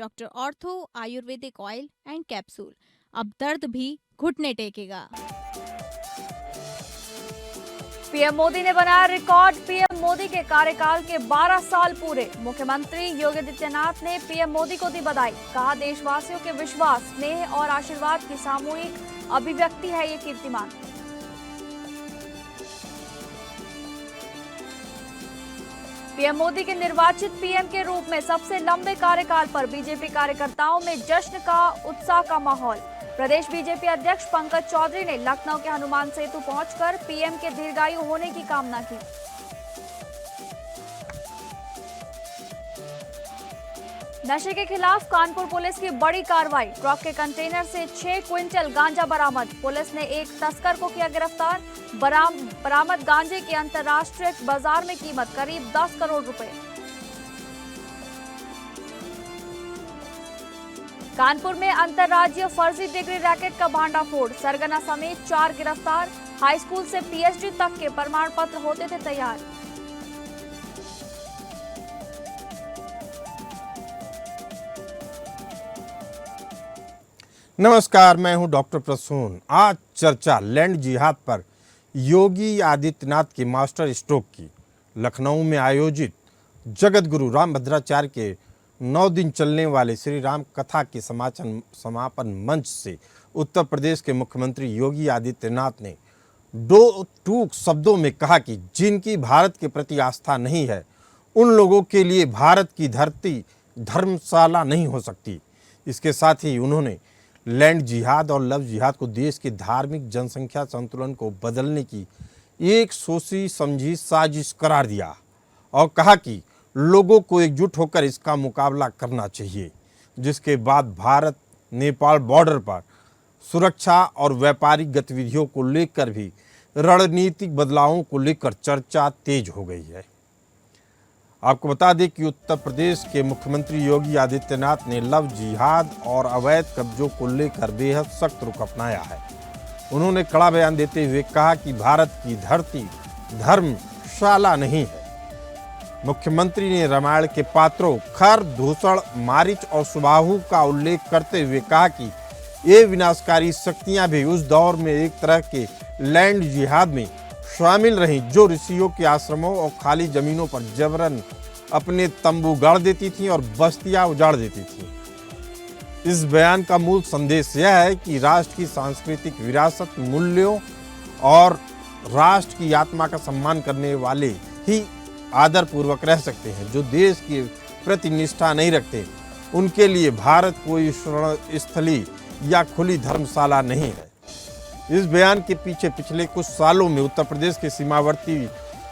Doctor ortho Ayurvedic oil and capsule. अब दर्द भी घुटने टेकेगा। पीएम मोदी ने बनाया रिकॉर्ड। पीएम मोदी के कार्यकाल के 12 साल पूरे। मुख्यमंत्री योगी आदित्यनाथ ने पीएम मोदी को दी बधाई। कहा, देशवासियों के विश्वास, स्नेह और आशीर्वाद की सामूहिक अभिव्यक्ति है ये कीर्तिमान। पीएम मोदी के निर्वाचित पीएम के रूप में सबसे लंबे कार्यकाल पर बीजेपी कार्यकर्ताओं में जश्न का, उत्साह का माहौल। प्रदेश बीजेपी अध्यक्ष पंकज चौधरी ने लखनऊ के हनुमान सेतु पहुंचकर पीएम के दीर्घायु होने की कामना की। नशे के खिलाफ कानपुर पुलिस की बड़ी कार्रवाई। ट्रक के कंटेनर से 6 क्विंटल गांजा बरामद। पुलिस ने एक तस्कर को किया गिरफ्तार। बरामद गांजे की अंतर्राष्ट्रीय बाजार में कीमत करीब 10 करोड़ रुपए। कानपुर में अंतर्राज्यीय फर्जी डिग्री रैकेट का भांडाफोड़। सरगना समेत 4 गिरफ्तार। हाई स्कूल से पीएचडी तक के प्रमाण पत्र होते थे तैयार। नमस्कार, मैं हूं डॉक्टर प्रसून। आज चर्चा लैंड जिहाद पर योगी आदित्यनाथ के मास्टर स्ट्रोक की। लखनऊ में आयोजित जगत गुरु रामभद्राचार्य के 9 दिन चलने वाले श्री राम कथा के समापन मंच से उत्तर प्रदेश के मुख्यमंत्री योगी आदित्यनाथ ने दो टूक शब्दों में कहा कि जिनकी भारत के प्रति आस्था नहीं है, उन लोगों के लिए भारत की धरती धर्मशाला नहीं हो सकती। इसके साथ ही उन्होंने लैंड जिहाद और लव जिहाद को देश के धार्मिक जनसंख्या संतुलन को बदलने की एक सोची समझी साजिश करार दिया और कहा कि लोगों को एकजुट होकर इसका मुकाबला करना चाहिए। जिसके बाद भारत नेपाल बॉर्डर पर सुरक्षा और व्यापारिक गतिविधियों को लेकर भी रणनीतिक बदलावों को लेकर चर्चा तेज हो गई है। आपको बता दें कि उत्तर प्रदेश के मुख्यमंत्री योगी आदित्यनाथ ने लव जिहाद और अवैध कब्जों को लेकर बेहद सख्त रुख अपनाया है। उन्होंने कड़ा बयान देते हुए कहा कि भारत की धरती धर्मशाला नहीं है। मुख्यमंत्री ने रामायण के पात्रों खर, धूसर, मारीच और सुबाहु का उल्लेख करते हुए कहा कि ये विनाशकारी शक्तियां भी उस दौर में एक तरह के लैंड जिहाद में शामिल रहीं, जो ऋषियों के आश्रमों और खाली जमीनों पर जबरन अपने तंबू गाड़ देती थीं और बस्तियां उजाड़ देती थीं। इस बयान का मूल संदेश यह है कि राष्ट्र की सांस्कृतिक विरासत, मूल्यों और राष्ट्र की आत्मा का सम्मान करने वाले ही आदर पूर्वक रह सकते हैं। जो देश के प्रति निष्ठा नहीं रखते, उनके लिए भारत कोई शरण स्थली या खुली धर्मशाला नहीं है। इस बयान के पीछे पिछले कुछ सालों में उत्तर प्रदेश के सीमावर्ती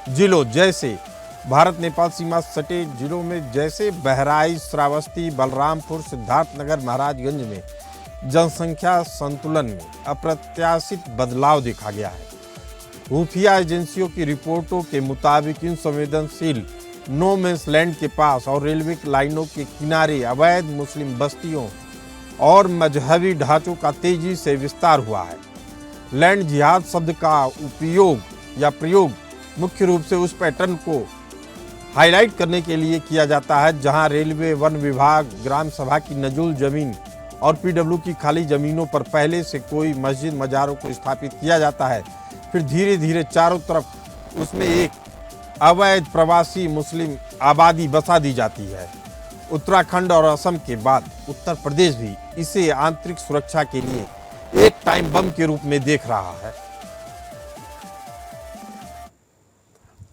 जिलों जैसे भारत नेपाल सीमा सटे जिलों में जैसे बहराइच, श्रावस्ती, बलरामपुर, सिद्धार्थनगर, महाराजगंज में जनसंख्या संतुलन में अप्रत्याशित बदलाव देखा गया है। खुफिया एजेंसियों की रिपोर्टों के मुताबिक इन संवेदनशील नो मैंस लैंड के पास और रेलवे लाइनों के किनारे अवैध मुस्लिम बस्तियों और मजहबी ढांचों का तेजी से विस्तार हुआ है। लैंड जिहाद शब्द का उपयोग या प्रयोग मुख्य रूप से उस पैटर्न को हाईलाइट करने के लिए किया जाता है जहां रेलवे, वन विभाग, ग्राम सभा की नजूल जमीन और पीडब्ल्यू की खाली जमीनों पर पहले से कोई मस्जिद, मजारों को स्थापित किया जाता है। फिर धीरे धीरे चारों तरफ उसमें एक अवैध प्रवासी मुस्लिम आबादी बसा दी जाती है। उत्तराखंड और असम के बाद उत्तर प्रदेश भी इसे आंतरिक सुरक्षा के लिए एक टाइम बम के रूप में देख रहा है।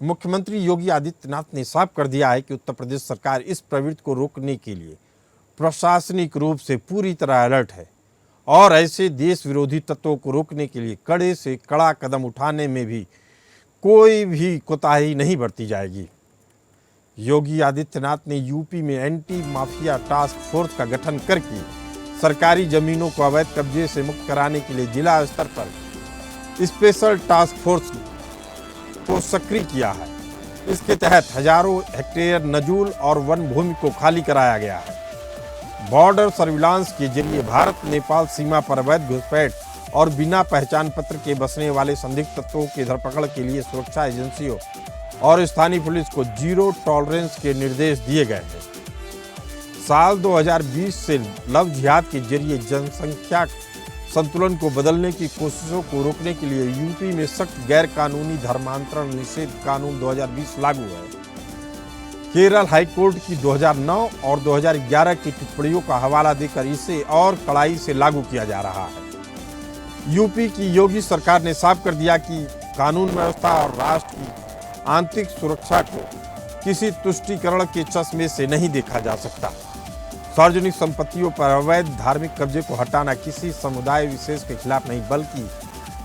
मुख्यमंत्री योगी आदित्यनाथ ने साफ कर दिया है कि उत्तर प्रदेश सरकार इस प्रवृत्ति को रोकने के लिए प्रशासनिक रूप से पूरी तरह अलर्ट है और ऐसे देश विरोधी तत्वों को रोकने के लिए कड़े से कड़ा कदम उठाने में भी कोई भी कोताही नहीं बरती जाएगी। योगी आदित्यनाथ ने यूपी में एंटी माफिया टास्क फोर्स का गठन करके सरकारी जमीनों को अवैध कब्जे से मुक्त कराने के लिए जिला स्तर पर स्पेशल टास्क फोर्स को सक्रिय किया है। इसके तहत हजारों हेक्टेयर नजूल और वन भूमि को खाली कराया गया है। बॉर्डर सर्विलांस के जरिए भारत नेपाल सीमा पर अवैध घुसपैठ और बिना पहचान पत्र के बसने वाले संदिग्ध तत्वों की धरपकड़ के लिए सुरक्षा एजेंसियों और स्थानीय पुलिस को जीरो टॉलरेंस के निर्देश दिए गए हैं। साल 2020 से लव जिहाद के जरिए जनसंख्या संतुलन को बदलने की कोशिशों को रोकने के लिए यूपी में सख्त गैर कानूनी धर्मांतरण निषेध कानून 2020 लागू है। केरल हाईकोर्ट की 2009 और 2011 की टिप्पणियों का हवाला देकर इसे और कड़ाई से लागू किया जा रहा है। यूपी की योगी सरकार ने साफ कर दिया कि कानून व्यवस्था और राष्ट्र की आंतरिक सुरक्षा को किसी तुष्टीकरण के चश्मे से नहीं देखा जा सकता। सार्वजनिक संपत्तियों पर अवैध धार्मिक कब्जे को हटाना किसी समुदाय विशेष के खिलाफ नहीं बल्कि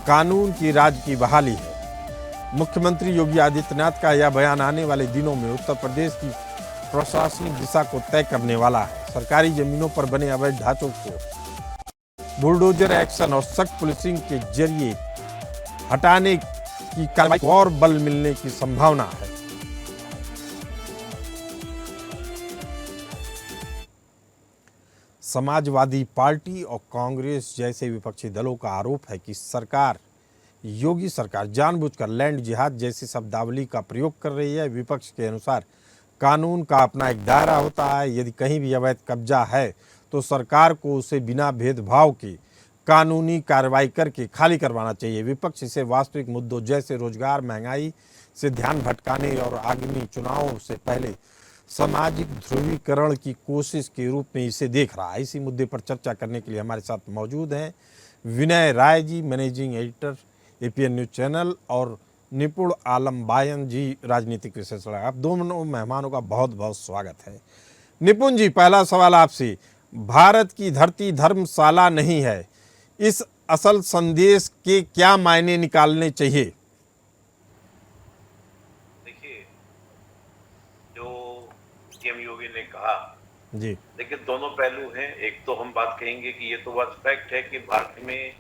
कानून की राज की बहाली है। मुख्यमंत्री योगी आदित्यनाथ का यह बयान आने वाले दिनों में उत्तर प्रदेश की प्रशासनिक दिशा को तय करने वाला है। सरकारी जमीनों पर बने अवैध ढांचों को बुलडोजर एक्शन और सख्त पुलिसिंग के जरिए हटाने की कार्रवाई को और बल मिलने की संभावना है। समाजवादी पार्टी और कांग्रेस जैसे विपक्षी दलों का आरोप है कि योगी सरकार जानबूझकर लैंड जिहाद जैसी शब्दावली का प्रयोग कर रही है। विपक्ष के अनुसार कानून का अपना एक दायरा होता है। यदि कहीं भी अवैध कब्जा है तो सरकार को उसे बिना भेदभाव के कानूनी कार्रवाई करके खाली करवाना चाहिए। विपक्ष इसे वास्तविक मुद्दों जैसे रोजगार, महंगाई से ध्यान भटकाने और आगामी चुनावों से पहले सामाजिक ध्रुवीकरण की कोशिश के रूप में इसे देख रहा है। इसी मुद्दे पर चर्चा करने के लिए हमारे साथ मौजूद हैं Vinay Rai ji, managing editor APN news channel, और निपुण आलम बायन जी, राजनीतिक विशेषज्ञ। आप दोनों मेहमानों का बहुत बहुत स्वागत है। निपुण जी, पहला सवाल आपसे, भारत की धरती धर्मशाला नहीं है, इस असल संदेश के क्या मायने निकालने चाहिए? देखिए, जो सीएम योगी ने कहा जी, देखिए दोनों पहलू हैं। एक तो हम बात कहेंगे कि ये तो बात फैक्ट है कि भारत में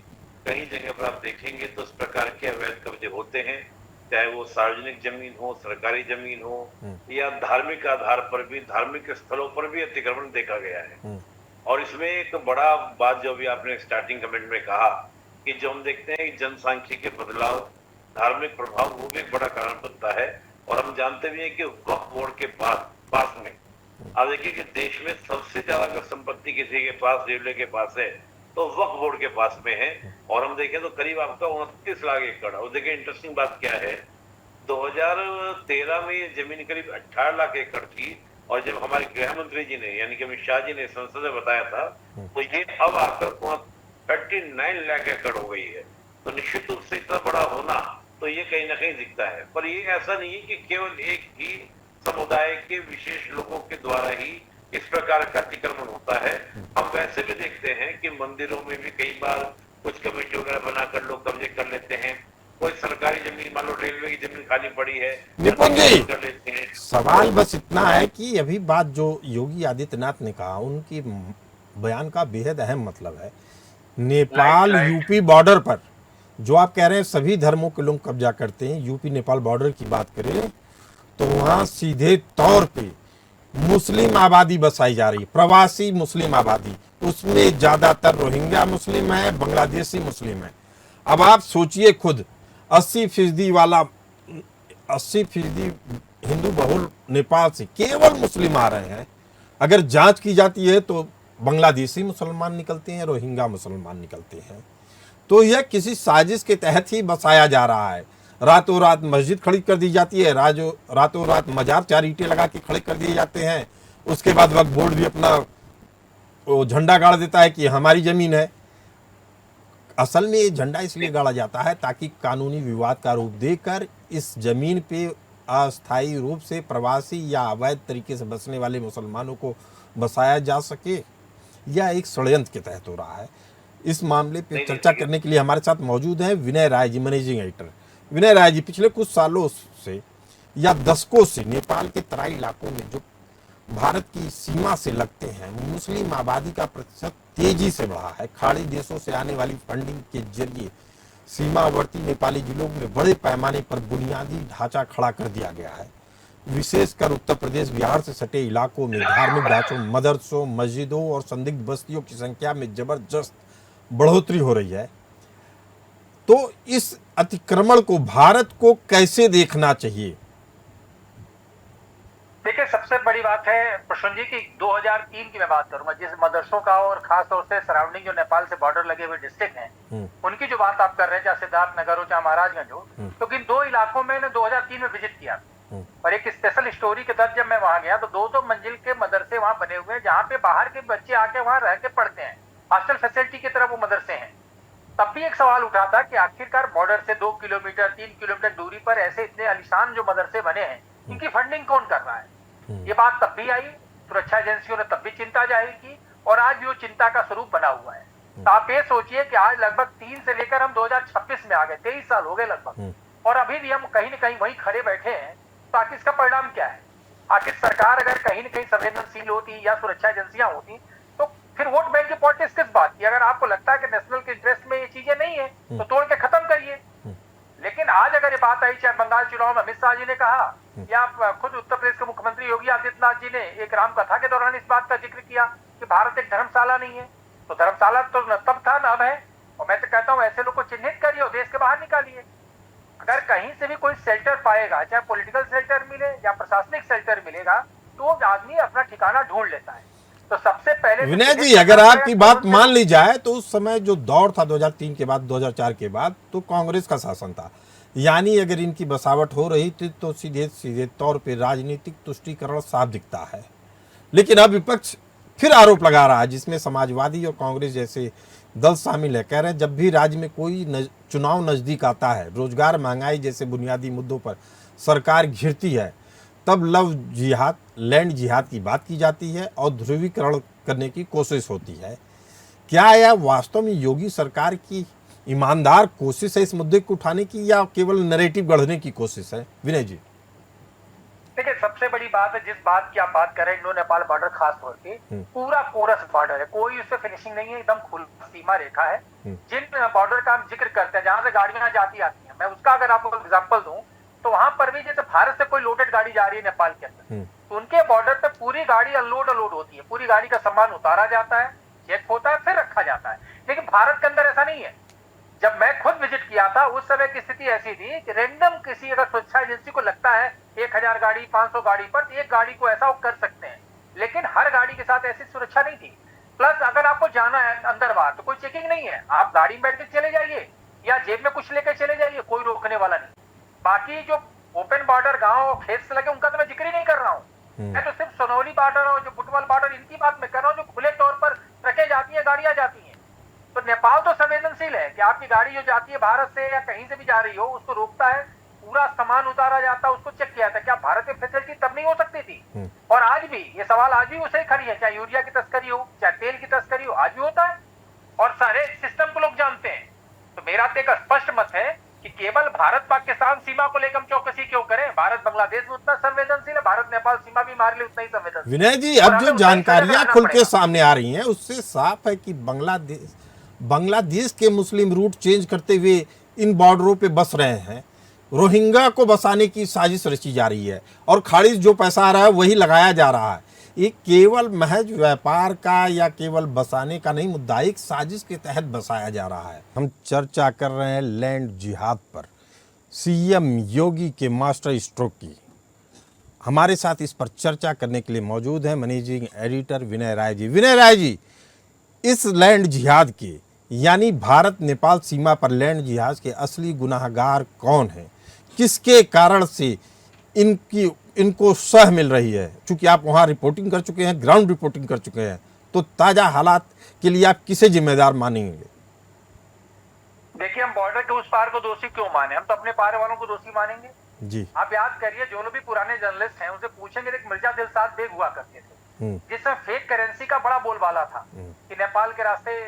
कई जगह पर आप देखेंगे तो इस प्रकार के अवैध कब्जे होते हैं, चाहे वो सार्वजनिक जमीन हो, सरकारी जमीन हो, या धार्मिक आधार पर भी, धार्मिक स्थलों पर भी अतिक्रमण देखा गया है। और इसमें एक बड़ा बात जो भी आपने स्टार्टिंग कमेंट में कहा कि जो हम देखते हैं कि जनसांख्यिकी के बदलाव, धार्मिक प्रभाव, वो भी एक बड़ा कारण बनता है। और हम जानते भी हैं कि वक्फ बोर्ड के पास में आप देखिए कि देश में सबसे ज्यादा अगर संपत्ति किसी के पास, रेलवे के पास है तो वक्फ बोर्ड के पास में है। और हम देखें तो करीब आपका 29 लाख एकड़। और देखिए इंटरेस्टिंग बात क्या है, 2013 में ये जमीन करीब 18 लाख एकड़ थी, और जब हमारे गृह मंत्री जी ने यानी कि अमित शाह जी ने संसद में बताया था तो ये अब आकर 39 लाख एकड़ हो गई है। तो निश्चित रूप से इतना बड़ा होना तो ये कहीं ना कहीं दिखता है। पर ये ऐसा नहीं है कि केवल एक ही समुदाय के विशेष लोगों के द्वारा ही इस प्रकार का अतिक्रमण होता है। हम वैसे भी देखते हैं कि मंदिरों में भी कई बार कुछ कमेटी वगैरह बनाकर लोग कब्जे कर लेते हैं। कोई सरकारी जमीन, मान लो रेलवे की जमीन खाली पड़ी है, निपुण जी, कर लेते हैं। सवाल बस इतना है कि अभी बात जो योगी आदित्यनाथ ने कहा, उनकी बयान का बेहद अहम मतलब है। नेपाल यूपी बॉर्डर पर जो आप कह रहे हैं सभी धर्मों के लोग कब्जा करते हैं, यूपी नेपाल बॉर्डर की बात करें तो वहां सीधे तौर पे मुस्लिम आबादी बसाई जा रही है, प्रवासी मुस्लिम आबादी। उसमें ज्यादातर रोहिंग्या मुस्लिम है, बांग्लादेशी मुस्लिम है। अब आप सोचिए खुद, 80% हिंदू बहुल नेपाल से केवल मुस्लिम आ रहे हैं। अगर जांच की जाती है तो बांग्लादेशी मुसलमान निकलते हैं, रोहिंग्या मुसलमान निकलते हैं। तो यह किसी साजिश के तहत ही बसाया जा रहा है। रातों रात मस्जिद खड़ी कर दी जाती है, रातों रात मजार 4 ईंटें लगा के खड़े कर दिए जाते हैं। उसके बाद वक्फ बोर्ड भी अपना वो झंडा गाड़ देता है कि हमारी जमीन है। असल में ये झंडा इसलिए गाड़ा जाता है ताकि कानूनी विवाद का रूप देकर इस जमीन पे अस्थायी रूप से प्रवासी या अवैध तरीके से बसने वाले मुसलमानों को बसाया जा सके। यह एक षड्यंत्र के तहत हो रहा है। इस मामले पे चर्चा करने के लिए हमारे साथ मौजूद हैं विनय राय जी, मैनेजिंग एडिटर। विनय राय जी, पिछले कुछ सालों से या दशकों से नेपाल के तराई इलाकों में जो भारत की सीमा से लगते हैं मुस्लिम आबादी का प्रतिशत तेजी से बढ़ा है। खाड़ी देशों से आने वाली फंडिंग के जरिए सीमावर्ती नेपाली जिलों में बड़े पैमाने पर बुनियादी ढांचा खड़ा कर दिया गया है। विशेषकर उत्तर प्रदेश, बिहार से सटे इलाकों में धार्मिक ढांचों, मदरसों, मस्जिदों और संदिग्ध बस्तियों की संख्या में जबरदस्त बढ़ोतरी हो रही है। तो इस अतिक्रमण को भारत को कैसे देखना चाहिए? देखिए, देखिए, सबसे बड़ी बात है प्रसून जी की 2003 की मैं बात करूंगा, जिस मदरसों का और खास तौर से सराउंडिंग जो नेपाल से बॉर्डर लगे हुए डिस्ट्रिक्ट हैं, उनकी जो बात आप कर रहे हैं, चाहे सिद्धार्थ नगर हो चाहे महाराजगंज हो, क्योंकि इन दो इलाकों में 2003 में विजिट किया और एक स्पेशल स्टोरी के तहत जब मैं वहां गया तो 200 मंजिल के मदरसे वहां बने हुए हैं, जहां पे बाहर के बच्चे आके वहां रह के पढ़ते हैं, हॉस्टल फैसिलिटी की तरह वो मदरसे हैं। तब भी एक सवाल उठा था कि आखिरकार बॉर्डर से 2 किलोमीटर 3 किलोमीटर दूरी पर ऐसे इतने आलीशान जो मदरसे बने हैं, इनकी फंडिंग कौन कर रहा है? ये बात तब भी आई, सुरक्षा एजेंसियों ने तब भी चिंता जाहिर की और आज भी वो चिंता का स्वरूप बना हुआ है। तो आप ये सोचिए कि आज लगभग 3 से लेकर हम 2026 में आ गए, 23 साल हो गए लगभग, और अभी भी हम कहीं न कहीं वहीं खड़े बैठे हैं। तो आखिर इसका परिणाम क्या है? आखिर सरकार अगर कहीं न कहीं संवेदनशील होती या सुरक्षा एजेंसियां होती तो फिर वोट बैंक की पॉलिटिक्स किस बात की? अगर आपको लगता है कि नेशनल के इंटरेस्ट में ये चीजें नहीं है तो तोड़ के खत्म करिए। लेकिन आज अगर ये बात आई, चाहे बंगाल चुनाव में अमित शाह जी ने कहा या खुद उत्तर प्रदेश के मुख्यमंत्री योगी आदित्यनाथ जी ने एक राम कथा के दौरान इस बात का जिक्र किया कि भारत एक धर्मशाला नहीं है, तो धर्मशाला तो न तब था न अब है। और मैं तो कहता हूँ ऐसे लोग को चिन्हित करिए और देश के बाहर निकालिए। अगर कहीं से भी कोई शेल्टर पाएगा, चाहे पॉलिटिकल शेल्टर मिले या प्रशासनिक शेल्टर मिलेगा, तो आदमी अपना ठिकाना ढूंढ लेता है। तो सबसे पहले विनय जी, अगर आपकी बात मान ली जाए तो उस समय जो दौर था 2003 के बाद 2004 के बाद, तो कांग्रेस का शासन था, यानी अगर इनकी बसावट हो रही थी तो सीधे सीधे तौर पे राजनीतिक तुष्टीकरण साफ दिखता है। लेकिन अब विपक्ष फिर आरोप लगा रहा है, जिसमें समाजवादी और कांग्रेस जैसे दल शामिल है। कह रहे हैं जब भी राज्य में कोई चुनाव नजदीक आता है, रोजगार, महंगाई जैसे बुनियादी मुद्दों पर सरकार घिरती है, तब लव जिहाद, लैंड जिहाद की बात की जाती है और ध्रुवीकरण करने की कोशिश होती है। क्या यह वास्तव में योगी सरकार की ईमानदार कोशिश है इस मुद्दे को उठाने की, या केवल नैरेटिव गढ़ने की कोशिश है? विनय जी, देखिए, सबसे बड़ी बात है जिस बात की आप बात कर रहे हैं, इंडो नेपाल बॉर्डर खास तौर पे पूरा कोरस बॉर्डर है, कोई उससे फिनिशिंग नहीं है, एकदम खुला सीमा रेखा है। जिन बॉर्डर का हम जिक्र करते हैं जहां से गाड़ियां जाती आती हैं, मैं उसका अगर आपको एग्जांपल दूं तो वहां पर भी जैसे भारत से कोई लोडेड गाड़ी जा रही है नेपाल के अंदर, तो उनके बॉर्डर पे पूरी गाड़ी अनलोड होती है, पूरी गाड़ी का सामान उतारा जाता है, चेक होता है, फिर रखा जाता है। लेकिन भारत के अंदर ऐसा नहीं है। जब मैं खुद विजिट किया था उस समय की स्थिति ऐसी थी कि रैंडम किसी अगर सुरक्षा एजेंसी को लगता है 1000 गाड़ी 500 गाड़ी पर, तो एक गाड़ी को ऐसा वो कर सकते हैं, लेकिन हर गाड़ी के साथ ऐसी सुरक्षा नहीं थी। प्लस अगर आपको जाना है अंदर बाहर तो कोई चेकिंग नहीं है, आप गाड़ी में बैठ के चले जाइए या जेब में कुछ लेकर चले जाइए, कोई रोकने वाला नहीं। बाकी जो ओपन बॉर्डर गांव खेत से लगे उनका तो मैं जिक्र ही नहीं कर रहा हूँ, मैं तो सिर्फ सोनौली बॉर्डर और जो बुटवल बॉर्डर इनकी बात मैं कर रहा हूँ, जो खुले तौर पर ट्रकें जाती है, गाड़ियां जाती हैं। तो नेपाल तो संवेदनशील है कि आपकी गाड़ी जो जाती है भारत से या कहीं से भी जा रही हो उसको रोकता है, पूरा सामान उतारा जाता है, उसको चेक किया था। क्या भारत में फैसिलिटी तब नहीं हो सकती थी? और आज भी ये सवाल आज भी उसे खड़ी है, चाहे यूरिया की तस्करी हो चाहे तेल की तस्करी हो, आज भी होता है और सारे सिस्टम को लोग जानते हैं। तो मेरा तो एक स्पष्ट मत है कि केवल भारत पाकिस्तान सीमा को लेकर हम चौकसी क्यों करें? भारत बांग्लादेश में उतना संवेदनशील है, भारत नेपाल सीमा भी हमारे लिए उतना ही संवेदनशील। विनय जी, अब जो जानकारियां खुल के सामने आ रही हैं उससे साफ है कि बांग्लादेश के मुस्लिम रूट चेंज करते हुए इन बॉर्डरों पे बस रहे हैं, रोहिंग्या को बसाने की साजिश रची जा रही है और खारिज जो पैसा आ रहा है वही लगाया जा रहा है। ये केवल महज व्यापार का या केवल बसाने का नहीं मुद्दा, एक साजिश के तहत बसाया जा रहा है। हम चर्चा कर रहे हैं लैंड जिहाद पर, सीएम योगी के मास्टर स्ट्रोक की। हमारे साथ इस पर चर्चा करने के लिए मौजूद हैं मैनेजिंग एडिटर विनय राय जी। विनय राय जी, इस लैंड जिहाद के यानी भारत नेपाल सीमा पर लैंड जिहाद के असली गुनाहगार कौन हैं? किसके कारण से इनको सह मिल रही है? क्योंकि आप वहां रिपोर्टिंग कर चुके हैं, ग्राउंड रिपोर्टिंग कर चुके हैं, तो ताजा हालात के लिए आप किसे जिम्मेदार मानेंगे? देखिए, हम बॉर्डर के उस पार को दोषी क्यों माने? हम तो अपने पार वालों को दोषी मानेंगे जी। आप याद करिए, जो लोग भी पुराने जर्नलिस्ट हैं उनसे पूछेंगे, एक मिर्जा दिलशाद बेग हुआ करते थे जिसमें फेक करेंसी का बड़ा बोलबाला था कि नेपाल के रास्ते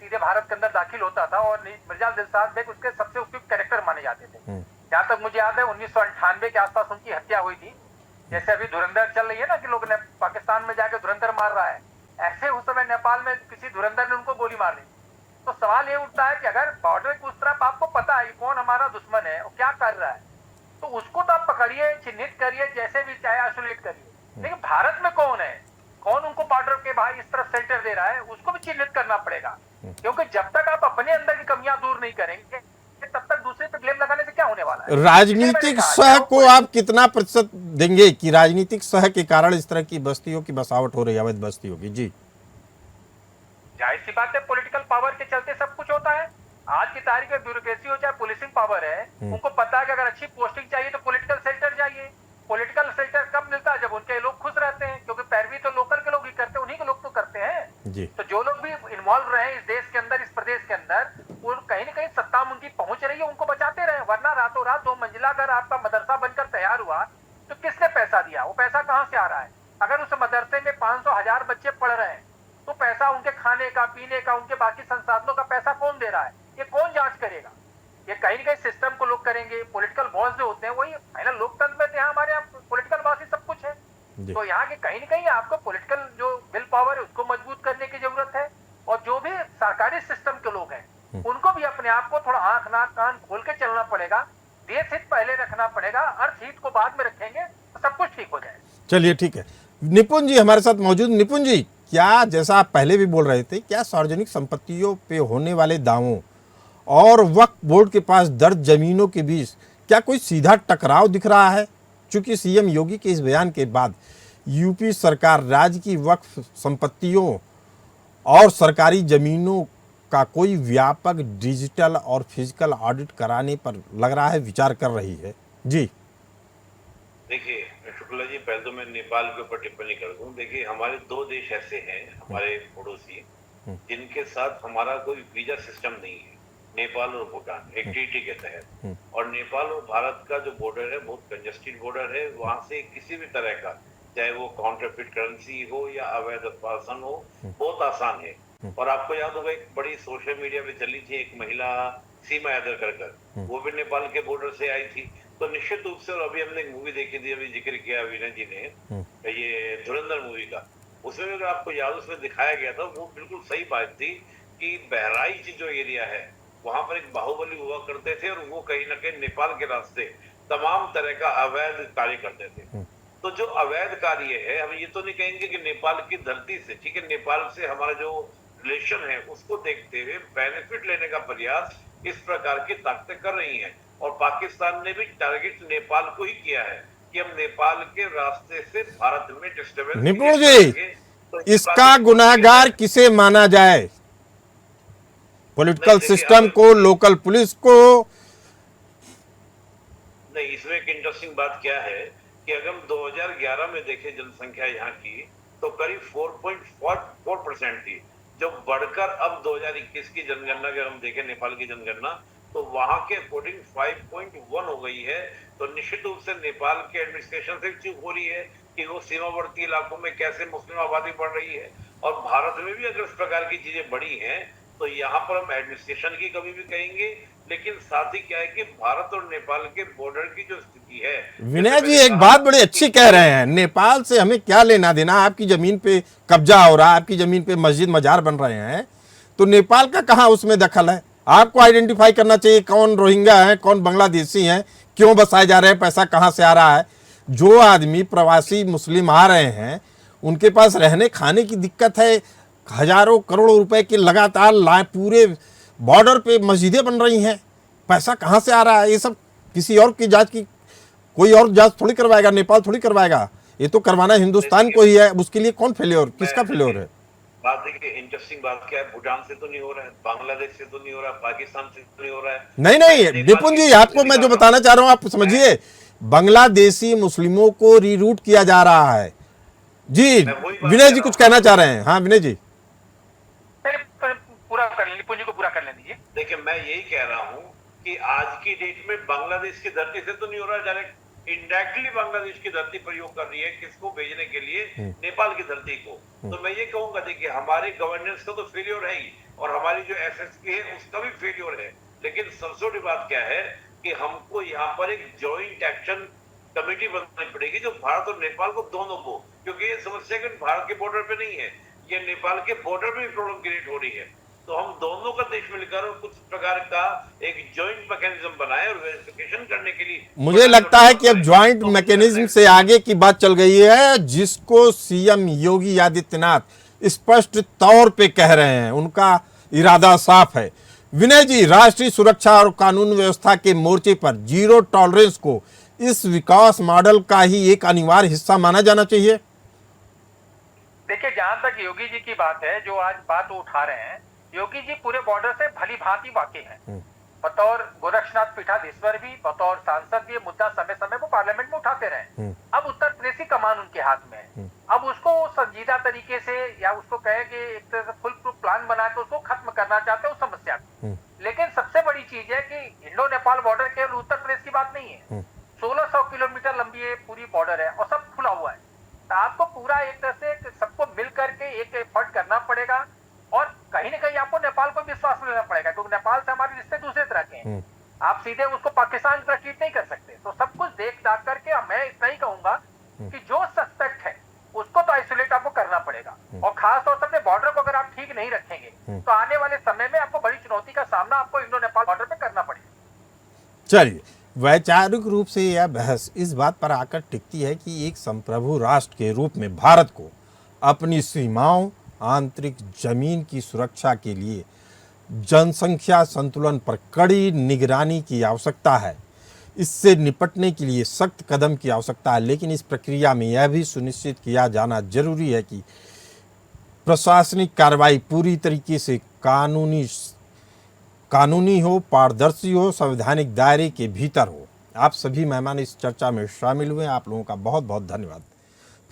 सीधे भारत के अंदर दाखिल होता था और मिर्जा दिलशाद बेग उसके सबसे उपयुक्त कैरेक्टर माने जाते थे। जहां तक मुझे याद है 1998 के आसपास उनकी हत्या हुई थी। जैसे अभी धुरंधर चल रही है ना कि लोग पाकिस्तान में जाकर धुरंधर मार रहा है, ऐसे उस समय नेपाल में किसी धुरंधर ने उनको गोली मार दी। तो सवाल ये उठता है कि अगर बॉर्डर की उस तरफ आपको पता है कौन हमारा दुश्मन है और क्या कर रहा है, तो उसको तो आप पकड़िए, चिन्हित करिए, जैसे भी चाहे आइसोलेट करिए। लेकिन भारत में कौन है, कौन उनको बॉर्डर के भाई इस तरफ शेल्टर दे रहा है, उसको भी चिन्हित करना पड़ेगा। क्योंकि जब तक आप अपने अंदर की कमियां दूर नहीं करेंगे तब तक दूसरे पे ब्लेम लगाने से क्या होने वाला है? राजनीतिक सह को आप कितना प्रतिशत देंगे कि राजनीतिक सह के कारण इस तरह की बस्तियों की बसावट हो रही है, अवैध बस्तियों की? जी, जाहिर सी बात है, पॉलिटिकल पावर के चलते सब कुछ होता है। आज की तारीख में ब्यूरोक्रेसी हो चाहे पुलिसिंग पावर है, उनको पता है कि अगर अच्छी पोस्टिंग चाहिए तो पॉलिटिकल शेल्टर चाहिए। पॉलिटिकल शेल्टर कब मिलता है? जब उनके लोग खुश रहते हैं, क्योंकि पैरवी तो लोकल के लोग ही करते हैं, उन्हीं के लोग तो करते हैं। जी, तो जो लोग भी इन्वॉल्व रहे इस देश के अंदर, इस प्रदेश के अंदर, वो कहीं ना कहीं सत्ता में उनकी पहुंच रही है, उनको बचाते रहे। वरना रातों रात 2 मंजिला अगर आपका मदरसा बनकर तैयार हुआ तो किसने पैसा दिया? वो पैसा कहाँ से आ रहा है? अगर उस मदरसे में 500,000 बच्चे पढ़ रहे हैं तो पैसा उनके खाने का, पीने का, उनके बाकी संसाधनों का पैसा कौन दे रहा है? ये कौन जांच करेगा? ये कहीं ना कहीं सिस्टम को लोग करेंगे। पॉलिटिकल बॉस जो होते हैं वही फाइनल लोकतंत्र में, यहाँ हमारे यहाँ पॉलिटिकल बॉस ही सब कुछ है। तो यहाँ के कहीं ना कहीं आपको पॉलिटिकल जो विल पावर है उसको मजबूत करने की जरूरत है। और जो भी सरकारी सिस्टम के लोग हैं उनको भी अपने आप को थोड़ा आंख नाक कान खोल के चलना पड़ेगा। देश हित पहले रखना पड़ेगा, अर्थ हित को बाद में रखेंगे तो सब कुछ ठीक हो जाएगा। चलिए ठीक है। निपुण जी हमारे साथ मौजूद। निपुण जी, क्या जैसा आप पहले भी बोल रहे थे, क्या सार्वजनिक संपत्तियों पे होने वाले दावों और वक्फ बोर्ड के पास दर्ज जमीनों के बीच क्या कोई सीधा टकराव दिख रहा है? चूंकि सीएम योगी के इस बयान के बाद यूपी सरकार राज्य की वक्फ संपत्तियों और सरकारी जमीनों का कोई व्यापक डिजिटल और फिजिकल ऑडिट कराने पर लग रहा है विचार कर रही है। जी, देखिए शुक्ला जी, पहले तो मैं नेपाल के ऊपर टिप्पणी कर दूं। देखिए, हमारे 2 देश ऐसे हैं हमारे पड़ोसी जिनके साथ हमारा कोई वीजा सिस्टम नहीं है, नेपाल और भूटान, एक ट्रीटी के तहत। और नेपाल और भारत का जो बॉर्डर है बहुत कंजेस्टेड बॉर्डर है। वहां से किसी भी तरह का, चाहे वो काउंटरफिट करेंसी हो या अवैध उत्पादन हो, बहुत आसान है। और आपको याद होगा एक बड़ी सोशल मीडिया पे चली थी एक महिला सीमा यादव कर, वो भी नेपाल के बॉर्डर से आई थी। तो निश्चित रूप से, और अभी हमने एक मूवी देखी थी, अभी जिक्र किया विनय जी ने, ये धुरंधर मूवी का, उसमें अगर आपको याद, उसमें दिखाया गया था, वो बिल्कुल सही बात थी कि बहराइच जो एरिया है वहां पर एक बाहुबली हुआ करते थे और वो कहीं ना कहीं नेपाल के रास्ते तमाम तरह का अवैध कार्य करते थे। तो जो अवैध कार्य है, हम ये तो नहीं कहेंगे कि नेपाल की धरती से, ठीक है, नेपाल से हमारा जो रिलेशन है उसको देखते हुए बेनिफिट लेने का प्रयास इस प्रकार की ताकतें कर रही हैं। और पाकिस्तान ने भी टारगेट नेपाल को ही किया है कि हम नेपाल के रास्ते से भारत में डिस्टर्बेंस। निपुण जी, तो इसका गुनाहगार किसे माना जाए? पॉलिटिकल सिस्टम को, लोकल पुलिस को? नहीं, इसमें एक इंटरेस्टिंग बात क्या है कि अगर हम 2011 में देखें जनसंख्या यहाँ की तो करीब 4.4% थी, जो बढ़कर अब 2021 की जनगणना अगर हम देखें नेपाल की जनगणना तो वहां के अकॉर्डिंग 5.1 हो गई है। तो निश्चित रूप से नेपाल के एडमिनिस्ट्रेशन से चूक हो रही है कि वो सीमावर्ती इलाकों में कैसे मुस्लिम आबादी बढ़ रही है। और भारत में भी अगर इस प्रकार की चीजें बढ़ी हैं तो यहाँ पर हम एडमिनिस्ट्रेशन की कमी भी कहेंगे, लेकिन साथ ही क्या है कि भारत और नेपाल के बॉर्डर की जो स्थिति है। विनय जी एक बात बड़ी अच्छी कह रहे हैं, नेपाल से हमें क्या लेना देना? आपकी जमीन पे कब्जा हो रहा है, आपकी जमीन पे मस्जिद मजार बन रहे हैं, तो नेपाल का कहाँ उसमें दखल है? आपको आइडेंटिफाई करना चाहिए कौन रोहिंग्या है, कौन बांग्लादेशी है, क्यों बसाए जा रहे हैं, पैसा कहाँ से आ रहा है। जो आदमी प्रवासी मुस्लिम आ रहे हैं उनके पास रहने खाने की दिक्कत है, हजारों करोड़ों रुपए के लगातार पूरे बॉर्डर पे मस्जिदें बन रही हैं, पैसा कहाँ से आ रहा है? ये सब किसी और की जांच की, कोई और जांच थोड़ी करवाएगा, नेपाल थोड़ी करवाएगा, ये तो करवाना हिंदुस्तान को ही है। उसके लिए कौन फेल्योर, किसका फेल्योर है? बात देखिए, इंटरेस्टिंग बात क्या है, भूटान से तो नहीं हो रहा है, बांग्लादेश से तो नहीं हो रहा है, पाकिस्तान से तो नहीं हो रहा है। नहीं, निपुण जी आपको मैं जो बताना चाह रहा हूँ आप समझिए, बांग्लादेशी मुस्लिमों को रीरूट किया जा रहा है। जी, विनय जी कुछ कहना चाह रहे हैं? हाँ विनय जी, पूरा कर लें, निपुण जी को पूरा कर लें दीजिए। देखिए, मैं यही कह रहा हूँ कि आज की डेट में बांग्लादेश की धरती से तो नहीं हो रहा है, डायरेक्ट इनडायरेक्टली बांग्लादेश की धरती प्रयोग कर रही है किसको भेजने के लिए, नेपाल की धरती को। तो मैं ये कहूंगा, देखिए हमारे गवर्नेंस का तो फेलियर है ही और हमारी जो एसएसपी है उसका भी फेलियर है। लेकिन सबसे बड़ी बात क्या है कि हमको यहाँ पर एक जॉइंट एक्शन कमेटी बनानी पड़ेगी जो भारत और नेपाल को दोनों को, क्योंकि ये समस्या भारत के बॉर्डर पे नहीं है, ये नेपाल के बॉर्डर में भी प्रॉब्लम क्रिएट हो रही है। तो हम दोनों का देश मिलकर कुछ प्रकार का एक जॉइंट मैकेनिज्म बनाए और वेरिफिकेशन करने के लिए। मुझे लगता है कि अब जॉइंट मैकेनिज्म से आगे की बात चल गई है, जिसको सीएम योगी आदित्यनाथ स्पष्ट तौर पे कह रहे हैं, उनका इरादा साफ है। विनय जी, राष्ट्रीय सुरक्षा और कानून व्यवस्था के मोर्चे पर जीरो टॉलरेंस को इस विकास मॉडल का ही एक अनिवार्य हिस्सा माना जाना चाहिए? देखिए, जहां तक योगी जी की बात है, जो आज बात वो उठा रहे हैं, योगी जी पूरे बॉर्डर से भली भांति वाकिफ हैं। बतौर गोरक्षनाथ पीठाधीश्वर भी, बतौर सांसद भी, मुद्दा समय समय वो पार्लियामेंट में उठाते रहे। अब उत्तर प्रदेश की कमान उनके हाथ में है। अब उसको संजीदा तरीके से, या उसको कहे कि एक तरह से फुल प्रूफ प्लान बना के उसको खत्म करना चाहते हैं उस समस्या को। लेकिन सबसे बड़ी चीज है कि इंडो नेपाल बॉर्डर केवल उत्तर प्रदेश की बात नहीं है। 1600 किलोमीटर लंबी ये पूरी बॉर्डर है और सब खुला हुआ है। तो आपको पूरा एक तरह से सबको मिल करके एक एफर्ट करना पड़ेगा, और कहीं ना कहीं आपको नेपाल को विश्वास में लेना पड़ेगा, क्योंकि नेपाल से हमारे रिश्ते दूसरे तरह के हैं। आप सीधे उसको पाकिस्तान की तरह ट्रीट नहीं कर सकते। तो सब कुछ देख दाख करके मैं इतना ही कहूंगा कि जो सस्पेक्ट है उसको तो आइसोलेट आपको करना पड़ेगा, और खास तौर से अपने बॉर्डर को अगर आप ठीक नहीं रखेंगे तो आने वाले समय में आपको बड़ी चुनौती का सामना आपको इंडो नेपाल बॉर्डर पे करना पड़ेगा। चलिए, वैचारिक रूप से यह बहस इस बात पर आकर टिकती है कि एक संप्रभु राष्ट्र के रूप में भारत को अपनी सीमाओं, आंतरिक जमीन की सुरक्षा के लिए जनसंख्या संतुलन पर कड़ी निगरानी की आवश्यकता है। इससे निपटने के लिए सख्त कदम की आवश्यकता है, लेकिन इस प्रक्रिया में यह भी सुनिश्चित किया जाना जरूरी है कि प्रशासनिक कार्रवाई पूरी तरीके से कानूनी हो, पारदर्शी हो, संवैधानिक दायरे के भीतर हो। आप सभी मेहमान इस चर्चा में शामिल हुए, आप लोगों का बहुत बहुत धन्यवाद।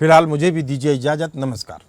फिलहाल मुझे भी दीजिए इजाज़त। नमस्कार।